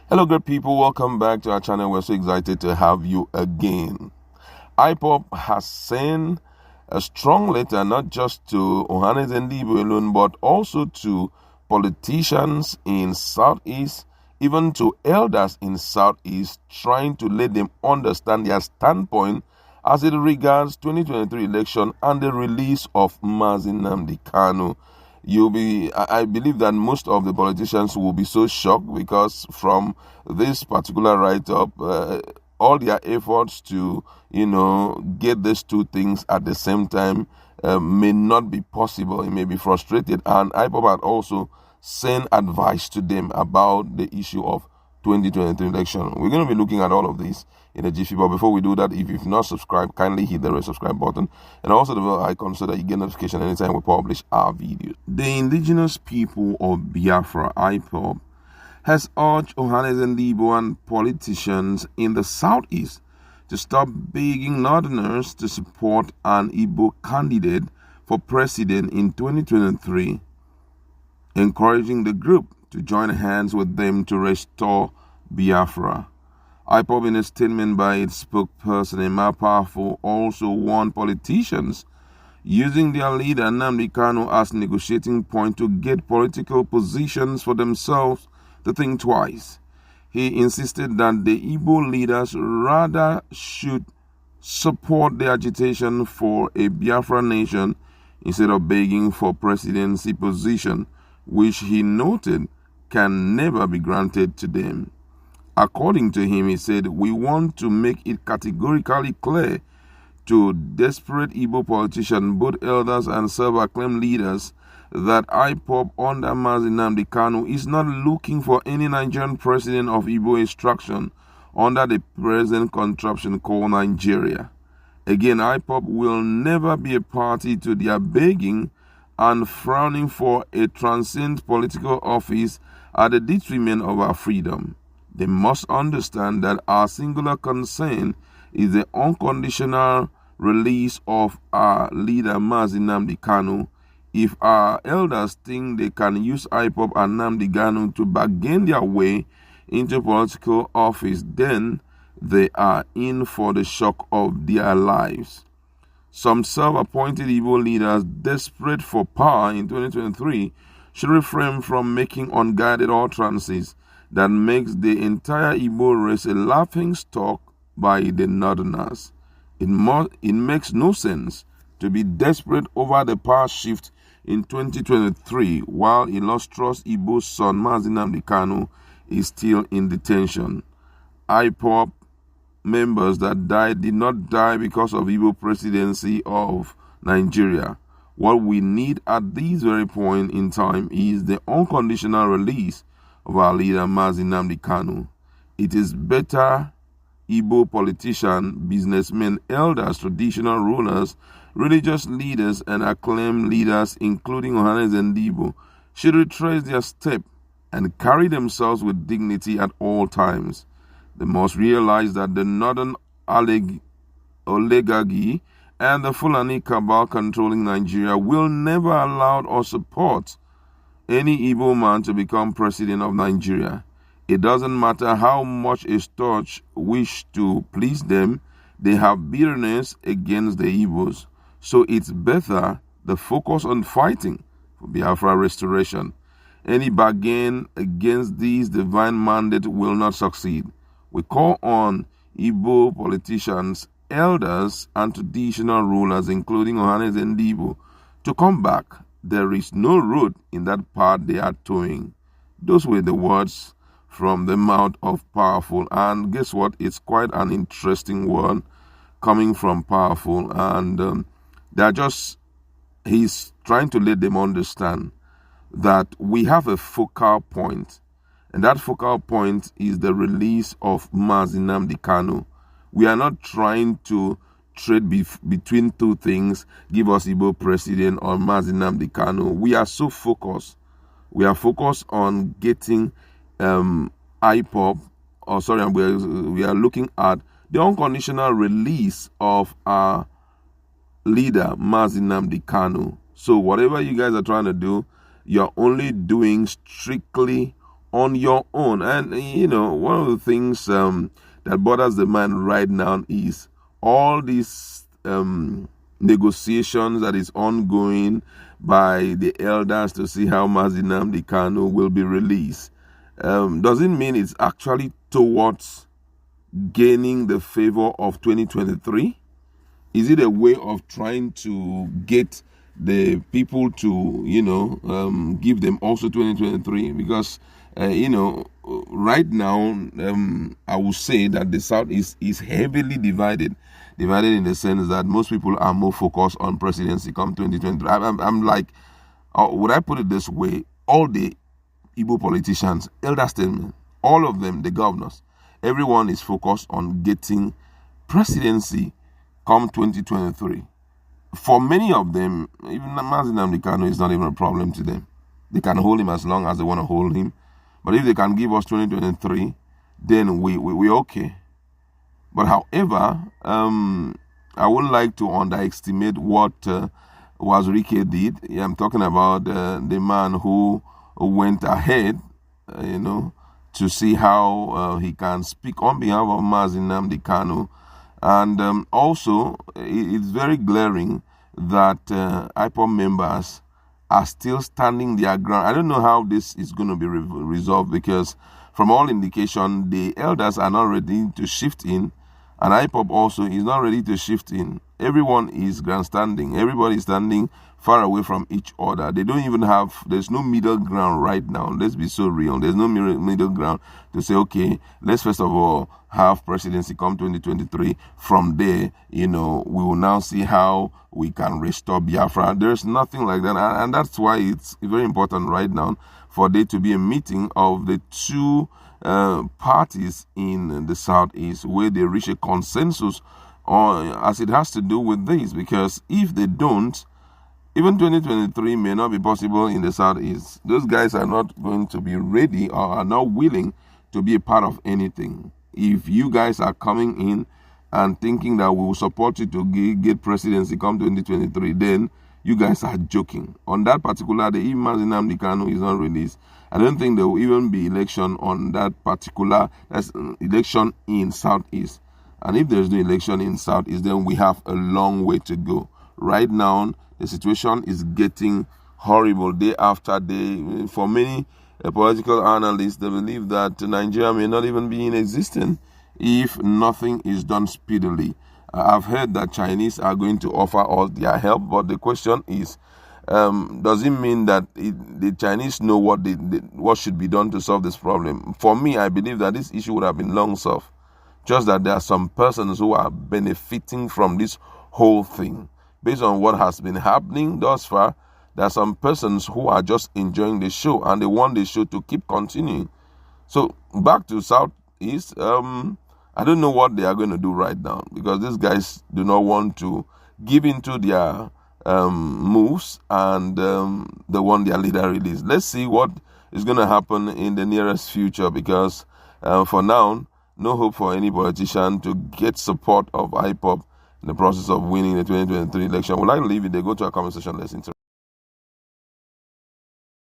Hello, good people. Welcome back to our channel. We're so excited to have you again. IPOB has sent a strong letter not just to Ohanaeze and alone, but also to politicians in Southeast, even to elders in Southeast, trying to let them understand their standpoint as it regards 2023 election and the release of Mazi Nnamdi Kanu. I believe that most of the politicians will be so shocked because from this particular write-up, all their efforts to, get these two things at the same time may not be possible. It may be frustrated. And IPOB had also sent advice to them about the issue of 2023 election. We're going to be looking at all of this in a jiffy, but before we do that, if you've not subscribed, kindly hit the red subscribe button and also the bell icon so that you get notification anytime we publish our videos. The indigenous people of Biafra, IPOB, has urged Ohanaeze and politicians in the Southeast to stop begging Northerners to support an Igbo candidate for president in 2023, encouraging the group to join hands with them to restore Biafra. IPOB, in a statement by its spokesperson, Emma Powerful, also warned politicians using their leader Nnamdi Kanu as negotiating point to get political positions for themselves to think twice. He insisted that the Igbo leaders rather should support the agitation for a Biafra nation instead of begging for presidency position, which he noted can never be granted to them. According to him, he said, "We want to make it categorically clear to desperate Igbo politicians, both elders and self-acclaimed leaders, that IPOB under Mazi Nnamdi Kanu is not looking for any Nigerian president of Igbo extraction under the present contraption called Nigeria. Again, IPOB will never be a party to their begging and frowning for a transient political office at the detriment of our freedom. They must understand that our singular concern is the unconditional release of our leader Mazi Nnamdi Kanu. If our elders think they can use IPOB and Nnamdi Kanu to bargain their way into political office, then they are in for the shock of their lives. Some self-appointed Igbo leaders desperate for power in 2023 should refrain from making unguided utterances that makes the entire Igbo race a laughing stock by the Northerners. It makes no sense to be desperate over the power shift in 2023 while illustrious Igbo son Mazi Nnamdi Kanu is still in detention. IPOB members that died did not die because of Igbo presidency of Nigeria. What we need at this very point in time is the unconditional release of our leader Mazi Nnamdi Kanu. It is better Igbo politicians, businessmen, elders, traditional rulers, religious leaders, and acclaimed leaders, including Ohanaeze and Igbo, should retrace their step and carry themselves with dignity at all times. They must realize that the northern oligarchy and the Fulani cabal controlling Nigeria will never allow or support any Igbo man to become president of Nigeria. It doesn't matter how much a stodge wish to please them, they have bitterness against the Igbos. So it's better the focus on fighting for Biafra restoration. Any bargain against these divine mandate will not succeed. We call on Igbo politicians, elders, and traditional rulers, including Ohanaeze and Igbo, to come back. There is no road in that path they are towing." Those were the words from the mouth of Powerful. And guess what? It's quite an interesting word coming from Powerful. And he's trying to let them understand that we have a focal point. And that focal point is the release of Mazi Nnamdi Kanu. We are not trying to trade between two things, give us Igbo president or Mazi Nnamdi Kanu. We are so focused. We are focused on getting IPOB, we are looking at the unconditional release of our leader, Mazi Nnamdi Kanu. So whatever you guys are trying to do, you're only doing strictly on your own. And, one of the things that bothers the man right now is all these negotiations that is ongoing by the elders to see how Mazi Nnamdi Kanu will be released. Doesn't mean it's actually towards gaining the favor of 2023. Is it a way of trying to get the people to, give them also 2023? Because, right now, I would say that the South is heavily divided in the sense that most people are more focused on presidency come 2023. I'm like, would I put it this way? All the Igbo politicians, elder statesmen, all of them, the governors, everyone is focused on getting presidency come 2023. For many of them, even Mazi Nnamdi Kanu is not even a problem to them. They can hold him as long as they want to hold him. But if they can give us 2023, then we're okay. But however, I wouldn't like to underestimate what Wazirike did. I'm talking about the man who went ahead, to see how he can speak on behalf of Mazi Nnamdi Kanu. And also, it's very glaring that IPOB members are still standing their ground. I don't know how this is going to be resolved, because from all indication, the elders are not ready to shift in, and IPOB also is not ready to shift in. Everyone is grandstanding. Everybody is standing far away from each other. They don't even there's no middle ground right now. Let's be so real. There's no middle ground to say, okay, let's first of all have presidency come 2023. From there, we will now see how we can restore Biafra. There's nothing like that. And that's why it's very important right now for there to be a meeting of the two parties in the Southeast, where they reach a consensus as it has to do with this. Because if they don't, even 2023 may not be possible in the Southeast. Those guys are not going to be ready or are not willing to be a part of anything. If you guys are coming in and thinking that we will support you to get presidency come 2023, then you guys are joking. On that particular day, if Mazi Nnamdi Kanu is not released, I don't think there will even be election on that particular election in Southeast. And if there's no election in Southeast, then we have a long way to go. Right now, the situation is getting horrible day after day. For many political analysts, they believe that Nigeria may not even be in existence if nothing is done speedily. I've heard that Chinese are going to offer us their help, but the question is, does it mean that the Chinese know what should be done to solve this problem? For me, I believe that this issue would have been long solved. Just that there are some persons who are benefiting from this whole thing. Based on what has been happening thus far, there are some persons who are just enjoying the show and they want the show to keep continuing. So back to Southeast, I don't know what they are going to do right now, because these guys do not want to give into their moves, and they want their leader released. Let's see what is going to happen in the nearest future, because for now, no hope for any politician to get support of IPOB in the process of winning the 2023 election. Would like to leave it there. Go to our comment section. Let's interact.